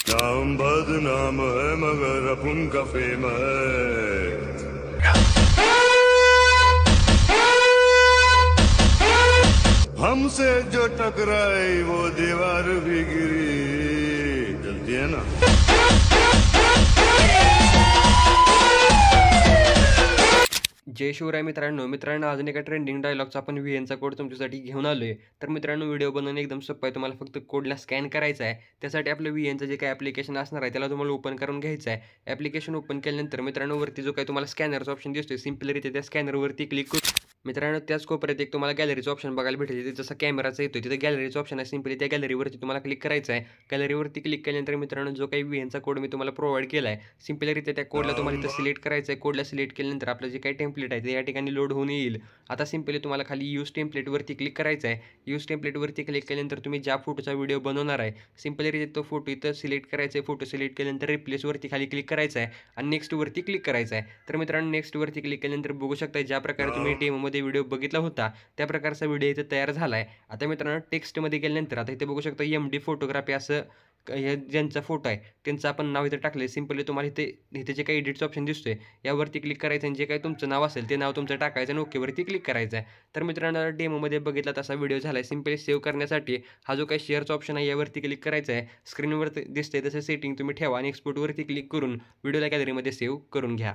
नाम बदनाम है मगर अपन का फेम है। हमसे जो टकराए वो दीवार भी गिरी, चलती है ना। जय शिवराय मित्रांनो अजून एका ट्रेंडिंग डायलॉगचा आपण व्हीएनचा कोड तुमच्यासाठी घेऊन आलोय. तर मित्रांनो व्हिडिओ बनवणे एकदम सोपं आहे. तुम्हाला फक्त कोडला स्कॅन करायचा आहे. त्यासाठी आपलं व्हीएनचं जे काही ॲप्लिकेशन असणार आहे त्याला तुम्हाला ओपन करून घ्यायचं आहे. ॲप्लिकेशन ओपन केल्यानंतर मित्रांनो वरती जो काही तुम्हाला स्कॅनरचा ऑप्शन दिसतोय सिम्पलरित्या त्या स्कॅनरवरती क्लिक करून मित्रांनो त्याच कोपऱ्यात एक तुम्हाला गॅलरीचं ऑप्शन बघायला भेटेल. तिथे जसं कॅमेराचा येतोय तिथे गॅलरीचं ऑप्शन आहे. सिम्पली त्या गॅलरीवरती तुम्हाला क्लिक करायचं आहे. गॅलरीवरती क्लिक केल्यानंतर मित्रांनो जो काही व्हीएनचा कोड मी तुम्हाला प्रोव्हाइड केला आहे सिम्पलरित्या त्या कोडला तुम्हाला इथं सिलेक्ट करायचं आहे. कोडला सिलेक्ट केल्यानंतर आपलं जे काही टेम्पलेट आहे ते या ठिकाणी लोड होऊन येईल. आता सिम्पली तुम्हाला खाली यूज टेम्पलेटवरती क्लिक करायचं आहे. यूज टेम्पलेटवरती क्लिक केल्यानंतर तुम्ही ज्या फोटोचा व्हिडिओ बनवणार आहे सिम्पली तो फोटो इथं सिलेक्ट करायचा आहे. फोटो सिलेक्ट केल्यानंतर रिप्लेसवरती खाली क्लिक करायचं आहे आणि नेक्स्टवरती क्लिक करायचं आहे. तर मित्रांनो नेक्स्टवरती क्लिक केल्यानंतर बघू शकता ज्या प्रकारे तुम्ही डेमोमध्ये व्हिडिओ बघितला होता त्या प्रकारचा व्हिडिओ इथे तयार झाला आहे. आता मित्रांनो टेक्स्टमध्ये गेल्यानंतर आता इथे बघू शकता MD फोटोग्राफी असं हे ज्यांचा फोटो आहे त्यांचं आपण नाव इथे टाकलं. सिम्पली तुम्हाला इथे जे काही एडिटचं ऑप्शन दिसतोय यावरती क्लिक करायचं आणि जे काही तुमचं नाव असेल ते नाव तुमचं टाकायचं आणि ओकेवरती क्लिक करायचं आहे. तर मित्रांनो डेमोमध्ये बघितला तसा व्हिडिओ झाला आहे. सिम्पली सेव्ह करण्यासाठी हा जो काही शेअरचा ऑप्शन आहे यावरती क्लिक करायचं आहे. स्क्रीनवरती दिसतंय तसं सेटिंग तुम्ही ठेवा आणि एक्सपोर्टवरती क्लिक करून व्हिडिओला गॅलरीमध्ये सेव्ह करून घ्या.